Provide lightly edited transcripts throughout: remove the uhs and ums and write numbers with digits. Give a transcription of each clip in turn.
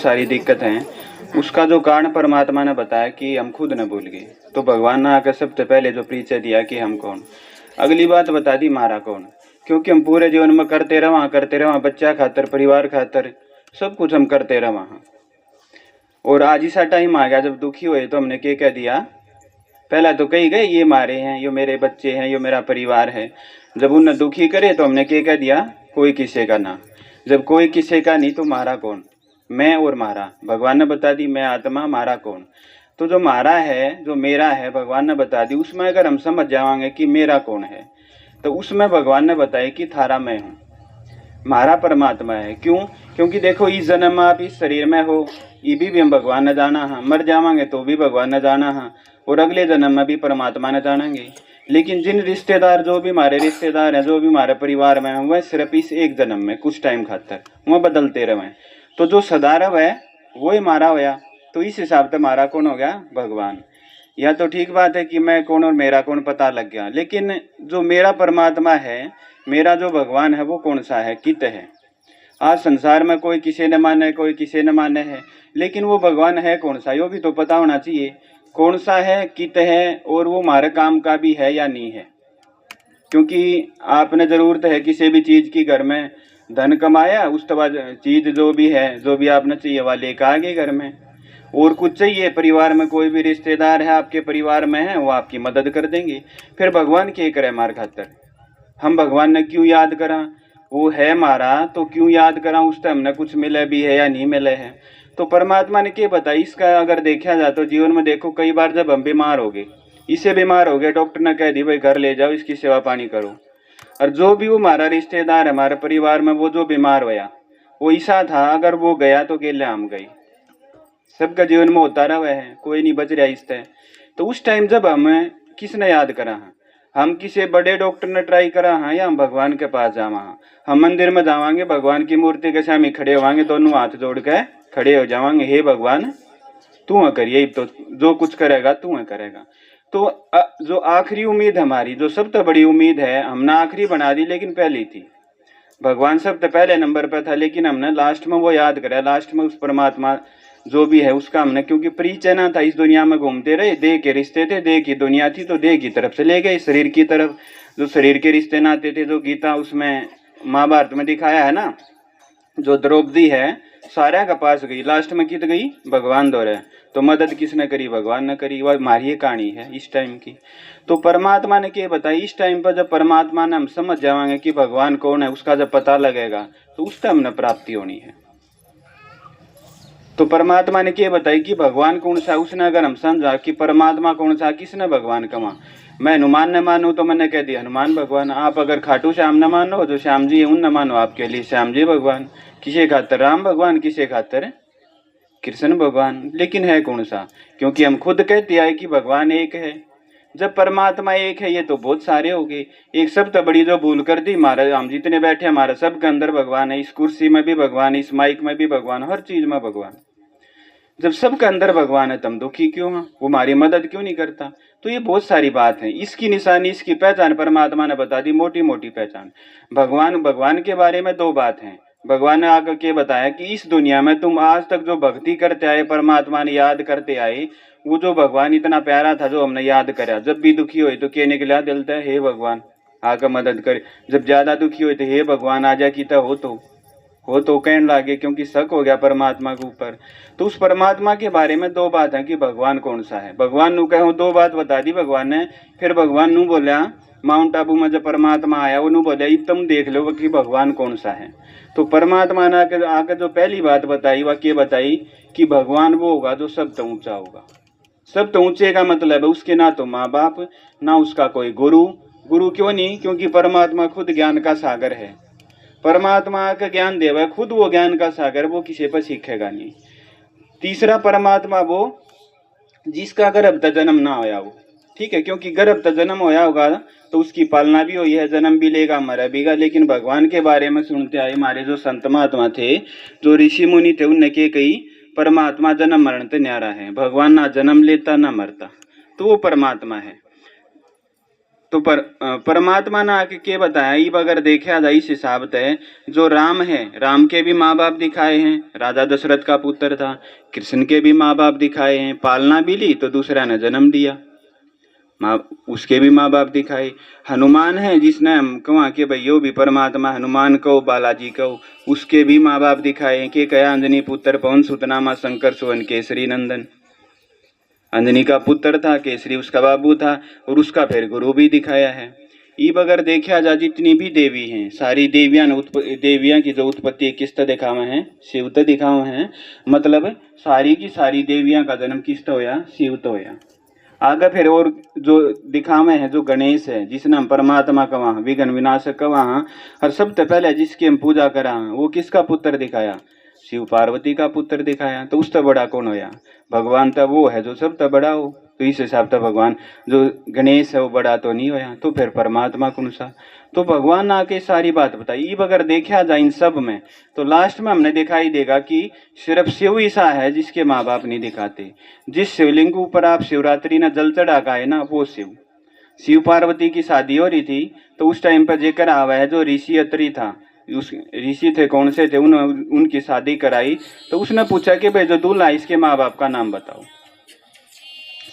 सारी दिक्कत हैं, उसका जो कारण परमात्मा ने बताया कि हम खुद न भूल गए। तो भगवान ने आकर सबसे पहले जो परिचय दिया कि हम कौन, अगली बात बता दी मारा कौन, क्योंकि हम पूरे जीवन में करते रहा बच्चा खातर, परिवार खातर, सब कुछ हम करते रहा। और आज ऐसा टाइम आ गया जब दुखी हुए तो हमने क्या कह दिया, पहला तो कही गए ये मारे हैं, ये मेरे बच्चे हैं, ये मेरा परिवार है। जब उन्हें दुखी करे तो हमने क्या कह दिया, कोई किसी का ना। जब कोई किसी का नहीं तो मारा कौन, मैं और मारा। भगवान ने बता दी मैं आत्मा, मारा कौन। तो जो मारा है, जो मेरा है, भगवान ने बता दी। उसमें अगर हम समझ जाएंगे कि मेरा कौन है, तो उसमें भगवान ने बताया कि थारा मैं हूँ, मारा परमात्मा है। क्यों? क्योंकि देखो इस जन्म में आप इस शरीर में हो, ये भी हम भगवान ने जाना है, मर जावांगे तो भी भगवान ने जाना है, और अगले जन्म में भी परमात्मा ने जानेंगे। लेकिन जिन रिश्तेदार, जो भी हमारे रिश्तेदार हैं, जो भी हमारे परिवार में हैं, वह सिर्फ इस एक जन्म में कुछ टाइम खातर वह बदलते रहे। तो जो सदारव है वो ही मारा होया। तो इस हिसाब से मारा कौन हो गया, भगवान। यह तो ठीक बात है कि मैं कौन और मेरा कौन पता लग गया, लेकिन जो मेरा परमात्मा है, मेरा जो भगवान है, वो कौन सा है, कित है। आज संसार में कोई किसी न माने, कोई किसी न माने है, लेकिन वो भगवान है कौन सा, यो भी तो पता होना चाहिए कौन सा है, कित है, और वो हमारे काम का भी है या नहीं है। क्योंकि आपने जरूरत है किसी भी चीज की, घर में धन कमाया, उसके बाद चीज जो भी है, जो भी आपने चाहिए वह लेकर आ गए घर में। और कुछ चाहिए, परिवार में कोई भी रिश्तेदार है आपके परिवार में है, वो आपकी मदद कर देंगे। फिर भगवान क्या करे हमारे खातर, हम भगवान ने क्यों याद करा, वो है मारा तो क्यों याद करा, उस टाइम हमने कुछ मिले भी है या नहीं मिले है। तो परमात्मा ने क्या बताया इसका, अगर देखा जाए तो जीवन में देखो कई बार जब हम बीमार हो गए, इससे बीमार हो गए, डॉक्टर ने कह दी भाई घर ले जाओ, इसकी सेवा पानी करो। और जो भी वो हमारा रिश्तेदार हमारे परिवार में वो जो बीमार हुआ, वो ऐसा था अगर वो गया तो गेले हम गई। सबका जीवन में होता रहा है, कोई नहीं बच रहा इससे। तो उस टाइम जब हमें किसने याद करा, हम किसी बड़े डॉक्टर ने ट्राई करा हाँ, या हम भगवान के पास जावा, हम मंदिर में जावांगे, भगवान की मूर्ति के सामने खड़े होवांगे, दोनों हाथ जोड़ के खड़े हो जावांगे, हे भगवान तू करिए, तो जो कुछ करेगा तू करेगा। तो जो आखिरी उम्मीद हमारी, जो सबसे बड़ी उम्मीद है, हमने आखिरी बना दी, लेकिन पहली थी। भगवान सबसे पहले नंबर पर था, लेकिन हमने लास्ट में वो याद करा, लास्ट में उस परमात्मा जो भी है उसका हमने, क्योंकि परिचय ना था, इस दुनिया में घूमते रहे, देह के रिश्ते थे, देह की दुनिया थी, तो देह की तरफ से ले गए शरीर की तरफ। जो शरीर के रिश्ते नाते थे, जो गीता उसमें महाभारत में दिखाया है ना, जो द्रौपदी है सारा के पास गई, लास्ट में कित गई, भगवान दौरे। तो मदद किसने करी, भगवान ने करी। वह हमारी कहानी है इस टाइम की। तो परमात्मा ने क्या बताई, इस टाइम पर जब परमात्मा ने हम समझ जाएंगे कि भगवान कौन है, उसका जब पता लगेगा तो उस टाइम न प्राप्ति होनी है। तो परमात्मा ने क्या बताई कि भगवान कौन सा, उसने अगर हम समझा कि परमात्मा कौन सा, किसने भगवान कमा। मैं हनुमान न मानू तो मैंने कह दिया हनुमान भगवान। आप अगर खाटू श्याम न मानो, जो श्याम जी है उन न मानो, आपके लिए श्याम जी भगवान। किसे खातर राम भगवान, किसे खातर कृष्ण भगवान। लेकिन है कौन सा, क्योंकि हम खुद कहते आए कि भगवान एक है। जब परमात्मा एक है, ये तो बहुत सारे हो गए। एक सबसे बड़ी जो भूल कर दी, हमारे हम जितने बैठे हमारे सबके अंदर भगवान है, इस कुर्सी में भी भगवान, इस माइक में भी भगवान, हर चीज में भगवान। जब सबके अंदर भगवान है तुम दुखी क्यों है, वो हमारी मदद क्यों नहीं करता। तो ये बहुत सारी बात है, इसकी निशानी, इसकी पहचान परमात्मा ने बता दी, मोटी मोटी पहचान। भगवान के बारे में दो बात है। भगवान ने आकर के बताया कि इस दुनिया में तुम आज तक जो भक्ति करते आए, परमात्मा ने याद करते आए, वो जो भगवान इतना प्यारा था जो हमने याद करा। जब भी दुखी हुए तो क्या निकला दिल से, हे भगवान आकर मदद करे। जब ज्यादा दुखी हुए तो हे भगवान आ जा की हो तो कहने लागे, क्योंकि शक हो गया परमात्मा के ऊपर। तो उस परमात्मा के बारे में दो बात है कि भगवान कौन सा है। भगवान नु कहो दो बात बता दी भगवान ने। फिर भगवान नु बोला, माउंट आबू में जब परमात्मा आया वो नु बोला तुम देख लो कि भगवान कौन सा है। तो परमात्मा ने आकर जो पहली बात बताई वह क्या बताई कि भगवान वो होगा जो सबसे ऊंचा होगा। सबसे ऊंचे का मतलब है उसके ना तो माँ बाप, ना उसका कोई गुरु। गुरु क्यों नहीं, क्योंकि परमात्मा खुद ज्ञान का सागर है। परमात्मा का ज्ञान देवा, खुद वो ज्ञान का सागर, वो किसी पर सीखेगा नहीं। तीसरा परमात्मा वो जिसका गर्भ तक जन्म ना होया हो, ठीक है, क्योंकि गर्भ तक जन्म होया होगा तो उसकी पालना भी हुई है, जन्म भी लेगा, मरा बीगा। लेकिन भगवान के बारे में सुनते आए हमारे जो संत महात्मा थे, जो ऋषि मुनि थे, उनने के कही परमात्मा जन्म मरण से न्यारा है। भगवान ना जन्म लेता ना मरता, तो वो परमात्मा है। तो परमात्मा ने आके के बताया, ये अगर देखा जाए इस हिसाब से जो राम है, राम के भी माँ बाप दिखाए हैं, राजा दशरथ का पुत्र था। कृष्ण के भी माँ बाप दिखाए हैं, पालना भी ली तो दूसरा ने जन्म दिया, माँ उसके भी माँ बाप दिखाए। हनुमान है जिसने हम कहा कि भाई यो भी परमात्मा, हनुमान कहो बालाजी कहो, उसके भी माँ बाप दिखाए हैं कि कया अंजनी पुत्र पवन सुतनामा शंकर सुवन केसरी नंदन। अंजनी का पुत्र था, केसरी उसका बाबू था, और उसका फिर गुरु भी दिखाया है। ईब अगर देखा जा जितनी भी देवी हैं, सारी देवियां देवियां की जो उत्पत्ति किस तरह दिखावे हैं, शिव तो दिखावे हैं, मतलब सारी की सारी देवियां का जन्म किस तरह होया, शिव तो होया। आगे फिर और जो दिखावे हैं, जो गणेश है जिसने हम परमात्मा कहा, विघ्न विनाशक कहा, और सबसे पहले जिसकी हम पूजा करा, वो किसका पुत्र दिखाया, शिव पार्वती का पुत्र दिखाया। तो उससे बड़ा कौन होया, भगवान तो वो है जो सबसे बड़ा हो। तो इस हिसाब से भगवान जो गणेश है वो बड़ा तो नहीं होया, तो फिर परमात्मा कौन सा। तो भगवान ने आके सारी बात बताई। अब अगर देखा जाए इन सब में, तो लास्ट में हमने दिखाई देगा कि सिर्फ शिव ईसा है जिसके माँ बाप नहीं दिखाते। जिस शिवलिंग के ऊपर आप शिवरात्रि ने जल चढ़ा का है ना, वो शिव पार्वती की शादी हो रही थी, तो उस टाइम पर जेकर आवा है जो ऋषि अत्रि था, उस ऋषि थे, कौन से थे, उनकी शादी कराई। तो उसने पूछा कि भाई जो दूल्हा इसके माँ बाप का नाम बताओ।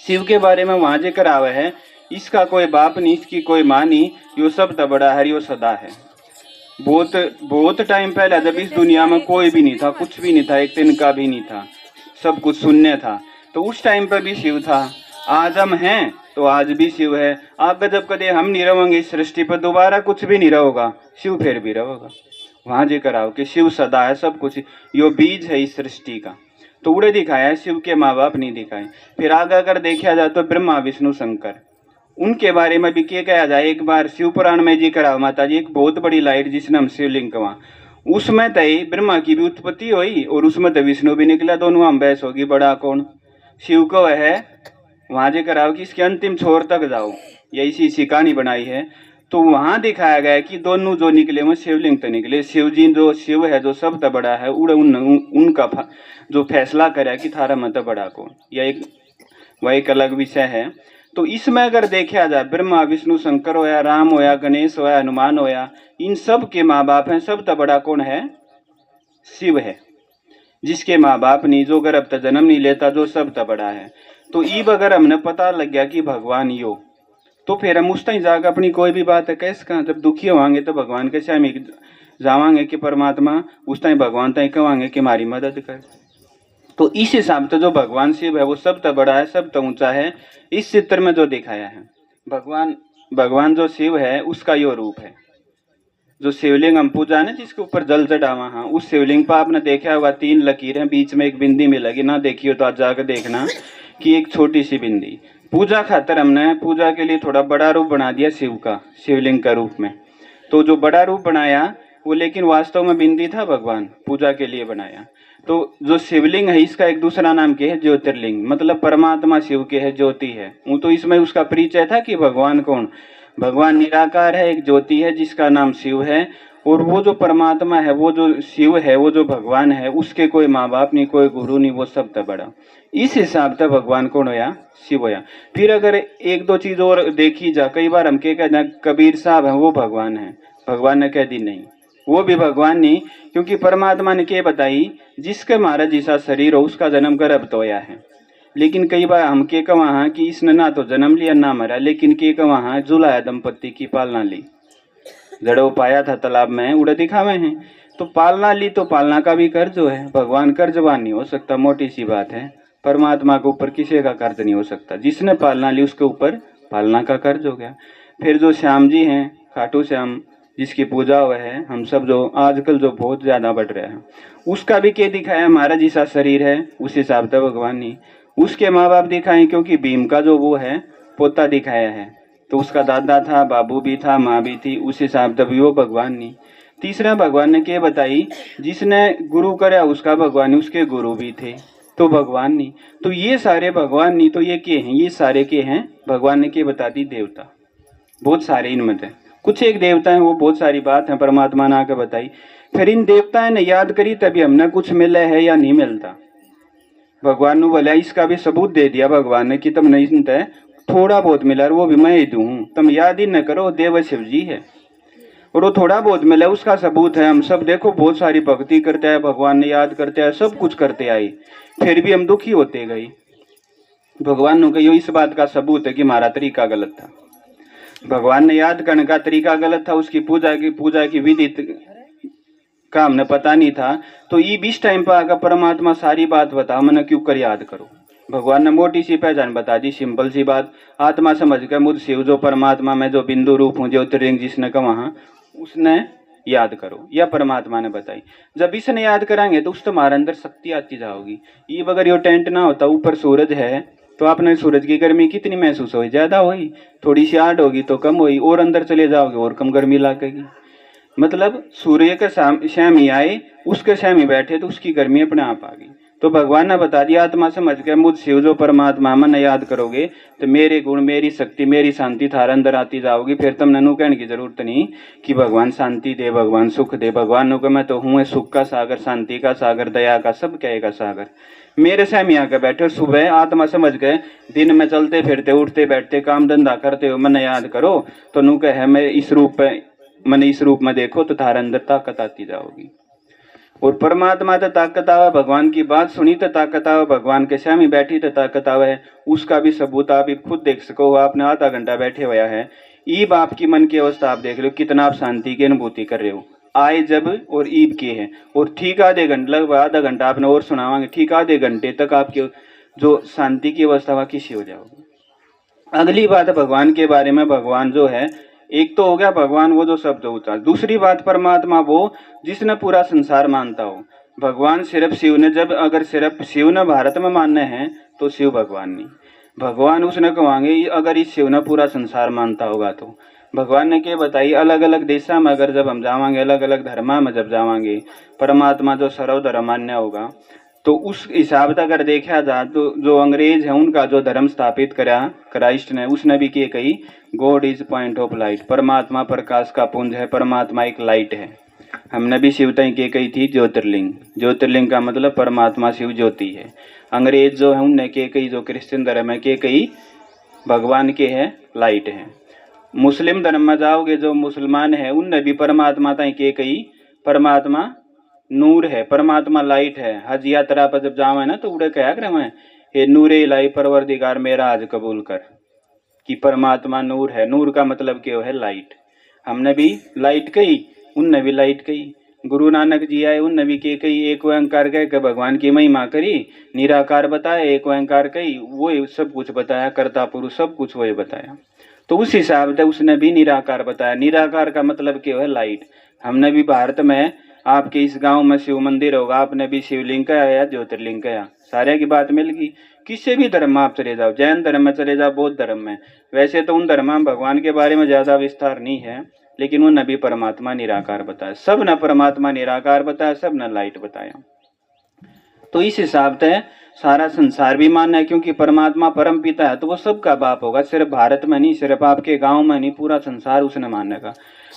शिव के बारे में वहां जेकर आवे है, इसका कोई बाप नहीं, इसकी कोई माँ नहीं, यो सब तो बड़ा है, यो सदा है। बहुत बहुत टाइम पहले जब इस दुनिया में कोई भी नहीं था, कुछ भी नहीं था, एक दिन का भी नहीं था, सब कुछ शून्य था, तो उस टाइम पर भी शिव था। आज हम हैं तो आज भी शिव है। आगे जब कदे हम नहीं रहेंगे इस सृष्टि पर, दोबारा कुछ भी नहीं रहेगा, शिव फिर भी रहेगा। वहां जेकर आओ कि शिव सदा है, सब कुछ यो बीज है इस सृष्टि का। तो उड़े दिखाया है, शिव के माँ बाप नहीं दिखाए। फिर आगे अगर देखा जाए तो ब्रह्मा विष्णु शंकर, उनके बारे में भी क्या कहा जाए। एक बार शिव पुराण में जी करा माता जी, एक बहुत बड़ी लाइट जिसने हम शिवलिंग कहा, उसमें तय ब्रह्मा की भी उत्पत्ति हुई और उसमें तो विष्णु भी निकला। दोनों हम बहस होगी, बड़ा कौन। शिव को है वहां जे कराओ कि इसके अंतिम छोर तक जाओ, या इसी कहानी बनाई है। तो वहां दिखाया गया कि दोनों जो निकले वो शिवलिंग तो निकले। शिव जी जो शिव है जो सब तो बड़ा है, उनका जो फैसला करे कि थारा मत बड़ा कौन, या वह एक अलग विषय है। तो इसमें अगर देखा जाए, ब्रह्मा विष्णु शंकर होया, राम होया, गणेश होया, हनुमान होया, इन सब के माँ बाप हैं, सब तो बड़ा कौन है, शिव है। जिसके माँ बाप नहीं, जो गर्भ तो जन्म नहीं लेता, जो सब तो बड़ा है। तो ईब अगर हमने पता लग गया कि भगवान यो, तो फिर हम उस टाइम जाकर अपनी कोई भी बात है कैसे कहा, जब दुखी होंगे तो भगवान के सामने जावांगे कि परमात्मा, उस टाइम भगवान तय कहेंगे कि हमारी मदद कर। तो इस हिसाब से जो भगवान शिव है वो सब तो बड़ा है, सब तो ऊंचा है। इस चित्र में जो दिखाया है भगवान जो शिव है उसका यो रूप है। जो शिवलिंग हम पूजा ना जिसके ऊपर जल चढ़ावा, हाँ, उस शिवलिंग पर आपने देखा होगा 3 लकीरें, बीच में एक बिंदी मिलेगी ना, देखियो तो आज जाकर देखना कि एक छोटी सी बिंदी। पूजा खातर हमने पूजा के लिए थोड़ा बड़ा रूप बना दिया शिव का, शिवलिंग का रूप में। तो जो बड़ा रूप बनाया वो लेकिन वास्तव में बिंदी था, भगवान पूजा के लिए बनाया। तो जो शिवलिंग है इसका एक दूसरा नाम क्या है, ज्योतिर्लिंग, मतलब परमात्मा शिव के है, ज्योति है। वो तो इसमें उसका परिचय था कि भगवान कौन, भगवान निराकार है, एक ज्योति है जिसका नाम शिव है। और वो जो परमात्मा है, वो जो शिव है, वो जो भगवान है, उसके कोई माँ बाप नहीं, कोई गुरु नहीं, वो सब था बड़ा। इस हिसाब से भगवान कौन होया, शिव होया। फिर अगर एक दो चीज और देखी जा, कई बार हम क्या कहते हैं कबीर साहब है वो भगवान है, भगवान ने कह दी नहीं, वो भी भगवान नहीं, क्योंकि परमात्मा ने क्या बताई, जिसके महाराज जैसा शरीर हो उसका जन्म गर्भ तो होया है। लेकिन कई बार हम के कहा कि इसने ना तो जन्म लिया ना मरा, लेकिन के कहा जुलाया दंपत्ति की पालना ली, जड़ो पाया था तालाब में उड़े दिखावे हैं। तो पालना ली, तो पालना का भी कर्ज जो है, भगवान कर्जवान नहीं हो सकता, मोटी सी बात है। परमात्मा के ऊपर किसी का कर्ज नहीं हो सकता, जिसने पालना ली उसके ऊपर पालना का कर्ज हो गया। फिर जो श्याम जी हैं, खाटू श्याम जिसकी पूजा हुआ है, हम सब जो आजकल जो बहुत ज्यादा बढ़ रहे हैं, उसका भी क्या दिखाया, हमारा जैसा शरीर है, उस हिसाब से भगवान नहीं। उसके माँ बाप दिखाए, क्योंकि भीम का जो वो है पोता दिखाया है, तो उसका दादा था, बाबू भी था, माँ भी थी, उस हिसाब से भी वो भगवान नहीं। तीसरा भगवान ने क्या बताई, जिसने गुरु कराया उसका भगवान, उसके गुरु भी थे, तो भगवान नहीं। तो ये सारे भगवान नहीं, तो ये के हैं, ये सारे के हैं। भगवान ने क्या बता दी, देवता बहुत सारे इनमें थे, कुछ एक देवता है, वो बहुत सारी बात है परमात्मा ने आकर बताई। फिर इन देवताओं ने याद करी तभी हमने कुछ मिला है या नहीं मिलता। भगवान ने बोला, इसका भी सबूत दे दिया भगवान ने कि तुम नहीं सुनते, थोड़ा बहुत मिला वो भी मैं ही दूँ, तुम याद ही न करो देव शिव जी है। और वो थोड़ा बहुत मिला उसका सबूत है, हम सब देखो बहुत सारी भक्ति करते हैं, भगवान ने याद करते हैं, सब कुछ करते आई, फिर भी हम दुखी होते गए। भगवान ने कही इस बात का सबूत है कि हमारा तरीका गलत था। भगवान ने याद करने का तरीका गलत था, उसकी पूजा की विधि का हमने पता नहीं था। तो ये बीस टाइम पर आकर परमात्मा सारी बात बता, मैंने क्यों कर याद करो। भगवान ने मोटी सी पहचान बता दी, सिंपल सी बात, आत्मा समझ कर मुझ शिव जो परमात्मा में जो बिंदु रूप हूँ ज्योतिर्लिंग जिसने कहा वहां उसने याद करो, या परमात्मा ने बताई। जब इसने याद कराएंगे तो उस तुम्हारे अंदर शक्ति आती जाओगी। ये अगर ये टेंट ना होता, ऊपर सूरज है तो आपने सूरज की गर्मी कितनी महसूस हुई, ज्यादा हुई, थोड़ी सी आड़ होगी तो कम हुई, और अंदर चले जाओगे और कम गर्मी लगेगी। मतलब सूर्य के शाम ही आए, उसके शाम ही बैठे तो उसकी गर्मी अपने आप आ गई। तो भगवान ने बता दिया आत्मा समझ के मुझ शिव जो परमात्मा मन याद करोगे तो मेरे गुण मेरी शक्ति मेरी शांति थारे अंदर आती जाओगी। फिर तुमने नू कहने की जरूरत नहीं कि भगवान शांति दे, भगवान सुख दे। भगवान नु मैं तो हूँ सुख का सागर, शांति का सागर, दया का सब कहेगा सागर। मेरे सामने आकर बैठे, सुबह आत्मा समझ गए, दिन में चलते फिरते उठते बैठते काम धंधा करते हो मन याद करो, तो नू कहे मैं इस रूप में मन इस रूप में देखो तो थारे अंदर ताकत आती जाओगी। और परमात्मा तो ताकत आवे, भगवान की बात सुनी तो ताकत आवे, भगवान के सामने बैठी तो ताकत आवे। उसका भी सबूत आप खुद देख सको, आपने आधा घंटा बैठे हुआ है, ईब आपकी मन की अवस्था आप देख लो, कितना आप शांति की अनुभूति कर रहे हो। आए जब और ईब की है, और ठीक आधे घंटे लगभग आधा घंटा आपने और सुनावांगे, ठीक आधे घंटे तक आपकी जो शांति की अवस्था वह किसी हो जाओगी। अगली बात भगवान के बारे में, भगवान जो है एक तो हो गया भगवान वो जो शब्द होता है, दूसरी बात परमात्मा वो जिसने पूरा संसार मानता हो। भगवान सिर्फ शिव ने, जब अगर सिर्फ शिव ने भारत में मानने हैं तो शिव भगवान नहीं, भगवान उसने कहेंगे अगर इस शिव ने पूरा संसार मानता होगा तो। भगवान ने क्या बताई, अलग अलग देशा में अगर जब हम जावांगे, अलग अलग धर्मा में जब जावांगे, परमात्मा जो सर्वधर्म मान्य होगा, तो उस हिसाब से अगर देखा जाए तो जो अंग्रेज है उनका जो धर्म स्थापित करा क्राइस्ट ने, उसने भी क्या कही, God is point of light, परमात्मा प्रकाश का पुंज है, परमात्मा एक लाइट है। हमने भी शिव तई के कही थी ज्योतिर्लिंग, ज्योतिर्लिंग का मतलब परमात्मा शिव ज्योति है। अंग्रेज जो है उनने के कही, जो क्रिश्चियन धर्म है के कही भगवान के है लाइट है। मुस्लिम धर्म में जाओगे, जो मुसलमान है उनने भी परमात्मा तई के कही परमात्मा नूर है, परमात्मा लाइट है। हज यात्रा पर जब जावे ना तो उड़े क्या कर मैं, हे नूरे इलाही परवरदिगार मेरा हज कबूल कर, कि परमात्मा नूर है। नूर का मतलब क्या है, लाइट। हमने भी लाइट कही, उनने भी लाइट कही। गुरु नानक जी आए, उनने भी के कही एक ओंकार कह के भगवान की महिमा करी, निराकार बताया, एक ओंकार कही, वो सब कुछ बताया, कर्ता पुरुष सब कुछ वही बताया। तो उस हिसाब से उसने भी निराकार बताया। निराकार का मतलब क्या है, लाइट। हमने भी भारत में आपके इस गांव में शिव मंदिर होगा, आपने भी शिवलिंग कहा या ज्योतिर्लिंग कहा, सारे की बात मिल गई। किसी भी धर्म में आप चले जाओ, जैन धर्म में चले जाओ, बौद्ध धर्म में, वैसे तो उन धर्म में भगवान के बारे में ज्यादा विस्तार नहीं है, लेकिन उन भी परमात्मा निराकार बताया, सब ने परमात्मा निराकार बताया, सब ने लाइट बताया। तो इस हिसाब से सारा संसार भी मानना है, क्योंकि परमात्मा परम पिता है तो वो सबका बाप होगा, सिर्फ भारत में नहीं, सिर्फ आपके गांव में नहीं, पूरा संसार उसने मानने का।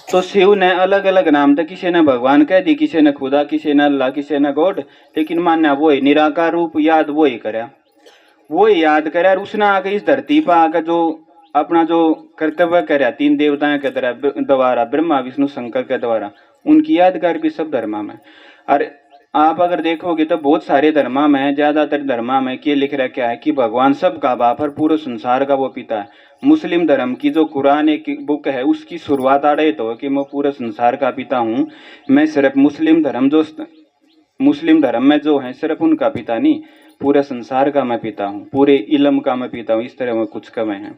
तो शिव ने अलग अलग नाम थे, किसी ने भगवान कह दी, किसी ने खुदा, किसी ने अल्लाह, किसी ने गॉड, लेकिन मानना वो ही निराकार रूप याद वो ही करे, वो ही याद करे। और उसने आगे इस धरती पर आकर जो अपना जो कर्तव्य करे, तीन देवताओं के द्वारा, ब्रह्मा विष्णु शंकर के द्वारा, उनकी यादगार भी सब धर्मा में। और आप अगर देखोगे तो बहुत सारे धर्मा में, ज्यादातर धर्मा में क्या लिख रखा है कि भगवान सबका बाप और पूरे संसार का वो पिता है। मुस्लिम धर्म की जो कुरान एक बुक है, उसकी शुरुआत आ रही तो कि मैं पूरे संसार का पिता हूँ, मैं सिर्फ मुस्लिम धर्म में जो है सिर्फ उनका पिता नहीं, पूरे संसार का मैं पिता हूँ, पूरे इलम का मैं पिता हूँ, इस तरह में कुछ कमे हैं।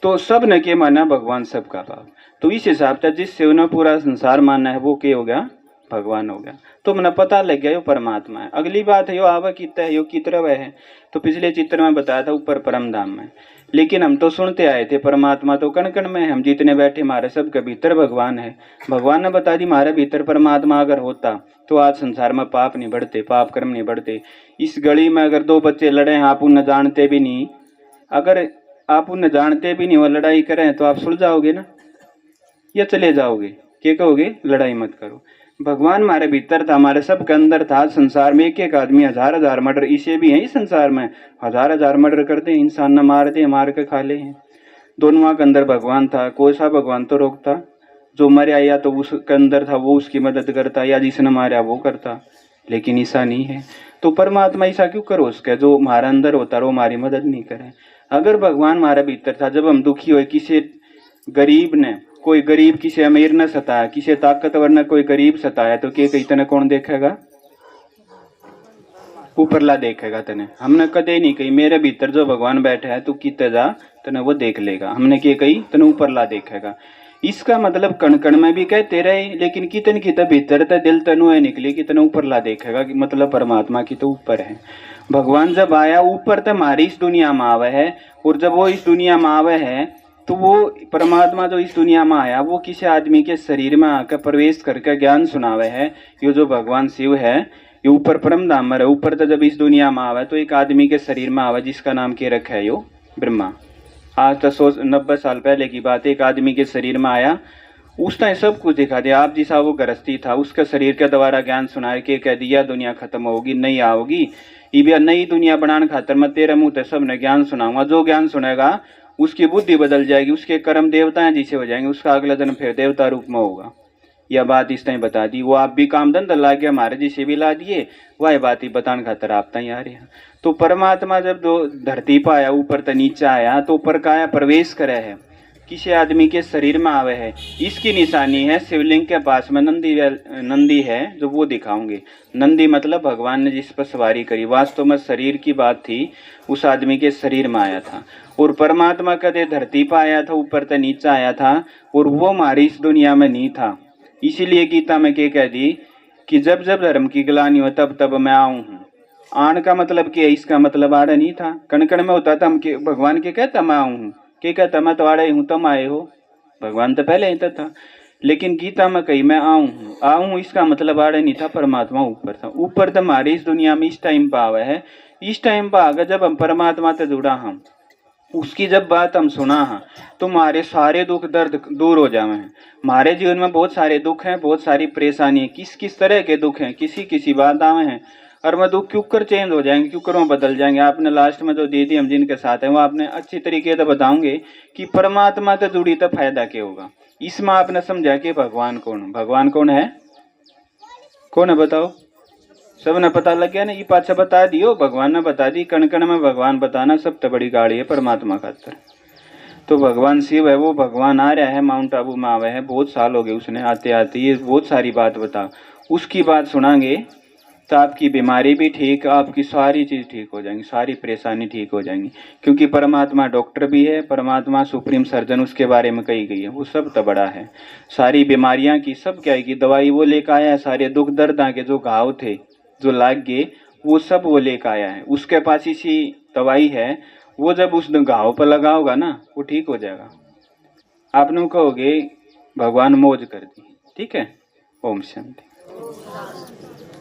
तो सब ने के माना भगवान सबका बाप। तो इस हिसाब से जिस शिव ने पूरा संसार मानना है वो क्या हो गया, भगवान हो गया। तो मैंने पता लग गया यो परमात्मा है। अगली बात है यो आवा कितना है, यो कितना वह है। तो पिछले चित्र में बताया था ऊपर परम धाम में, लेकिन हम तो सुनते आए थे परमात्मा तो कण कण में, हम जितने बैठे हमारे सबके भीतर भगवान है। भगवान ने बता दी हमारे भीतर परमात्मा अगर होता तो आज संसार में पाप नहीं बढ़ते, पाप कर्म नहीं बढ़ते। इस गली में अगर दो बच्चे लड़े हैं, आप उन्हें जानते भी नहीं, अगर आप उन्हें जानते भी नहीं, वो लड़ाई करें तो आप सुलझाओगे ना, या चले जाओगे, क्या कहोगे, लड़ाई मत करो। भगवान हमारे भीतर था, हमारे सब के अंदर था। संसार में एक एक आदमी हजार हजार मर्डर, इसे भी है इस संसार में हजार हजार मर्डर करते हैं, इंसान न मारते मार के खा ले हैं। दोनों के अंदर भगवान था, कोई सा भगवान तो रोकता, जो मरा या तो उसके अंदर था वो उसकी मदद करता, या जिसने मारा वो करता, लेकिन ऐसा नहीं है। तो परमात्मा ऐसा क्यों करो उसके, जो हमारा अंदर होता है वो हमारी मदद नहीं करे। अगर भगवान हमारे भीतर था, जब हम दुखी हुए, किसी गरीब ने, कोई गरीब किसी अमीर ने सताया, किसी ताकतवर ने कोई गरीब सताया, तो के कही तने कौन देखेगा, ऊपरला देखेगा तने। हमने कदे नहीं कही मेरे भीतर जो भगवान बैठा है तू किते जा तने वो देख लेगा, हमने के कही तने ऊपरला देखेगा। इसका मतलब कण कण में भी कहते रहे, लेकिन कितन कित भीतर ते दिल तनु है निकली कि तने ऊपरला देखेगा, कि मतलब परमात्मा की तो ऊपर है। भगवान जब आया ऊपर तो हमारी इस दुनिया में आवे है, और जब वो इस दुनिया में आवे है तो वो परमात्मा जो इस दुनिया में आया वो किसी आदमी के शरीर में आकर प्रवेश करके ज्ञान सुनावे है। ये जो भगवान शिव है ये ऊपर परम धाम में है, ऊपर तो जब इस दुनिया में आवे तो एक आदमी के शरीर में आवे, जिसका नाम के रखा है यो ब्रह्मा। आज तो 190 साल पहले की बात है, एक आदमी के शरीर में आया, उस टाइम सब कुछ दिखा दिया। आप जैसा वो गृहस्थी था, उसके शरीर के द्वारा ज्ञान सुनाए के कह दिया दुनिया खत्म होगी, नहीं आओगी, ये नई दुनिया बनाने खातर मैं तेरे मुंह से सबने ज्ञान सुनाऊंगा, जो ज्ञान सुनेगा उसकी बुद्धि बदल जाएगी, उसके कर्म देवताएं जैसे हो जाएंगे, उसका अगला जन्म फिर देवता रूप में होगा। यह बात इस टाइम बता दी। वो आप भी काम धंधा ला के हमारे जिसे भी ला दिए, वह बात ही बताने खातर आप तई आ रहे हैं। तो परमात्मा जब दो धरती पर आया, ऊपर तो नीचे आया, तो ऊपर का आया प्रवेश करे है, किसी आदमी के शरीर में आवे है। इसकी निशानी है शिवलिंग के पास में नंदी है, जो वो दिखाऊंगे। नंदी मतलब भगवान ने जिस पर सवारी करी, वास्तव में शरीर की बात थी, उस आदमी के शरीर में आया था। और परमात्मा कदे धरती पर आया था, ऊपर तो नीचे आया था, और वो हमारी इस दुनिया में नहीं था। इसीलिए गीता में क्या कह दी कि जब जब धर्म की ग्लानि हो तब तब मैं आऊं हूँ। आन का मतलब क्या, इसका मतलब आड़े नहीं था, कण कण में होता था। हम के भगवान के कहता मैं आऊं हूँ, के कहता मैं तो आड़े हूँ तुम आए हो, भगवान तो पहले ही था। लेकिन गीता में कही मैं आऊं हूँ, इसका मतलब आड़े नहीं था, परमात्मा ऊपर था। ऊपर तो हमारी इस दुनिया में इस टाइम पर आवे है, इस टाइम पर आगे जब हम परमात्मा से जुड़ा, हम उसकी जब बात हम सुना है तो हमारे सारे दुख दर्द दूर हो जावे हैं। हमारे जीवन में बहुत सारे दुख हैं, बहुत सारी परेशानी है, किस किस तरह के दुख हैं, किसी किसी बात आवे हैं, और वह दुख क्यों कर चेंज हो जाएंगे, क्यों कर बदल जाएंगे। आपने लास्ट में जो दीदी हम जिनके साथ हैं वो आपने अच्छी तरीके से बताऊंगे कि परमात्मा से जुड़ी तो फायदा क्या होगा। इसमें आपने समझा कि भगवान कौन, भगवान कौन है, कौन है बताओ, सबने पता लग गया ना। ये पाछा बता दियो, भगवान ने बता दी, कण कण में भगवान बताना सबसे बड़ी गाड़ी है परमात्मा खातर। तो भगवान शिव है, वो भगवान आ रहा है, माउंट आबू में आवे है, बहुत साल हो गए उसने आते आते, ये बहुत सारी बात बता, उसकी बात सुनाएंगे तो आपकी बीमारी भी ठीक, आपकी सारी चीज़ ठीक हो जाएंगी, सारी परेशानी ठीक हो जाएंगी। क्योंकि परमात्मा डॉक्टर भी है, परमात्मा सुप्रीम सर्जन उसके बारे में कही गई है, वो सब तो बड़ा है। सारी बीमारियां की सब क्या की दवाई वो लेकर आया है, सारे दुख दर्द के जो घाव थे जो लाग गए वो सब वो लेकर आया है, उसके पास इसी दवाई है। वो जब उस घाव पर लगाओगा ना वो ठीक हो जाएगा। आपने कहोगे भगवान मौज कर दी, ठीक है। ओम शांति।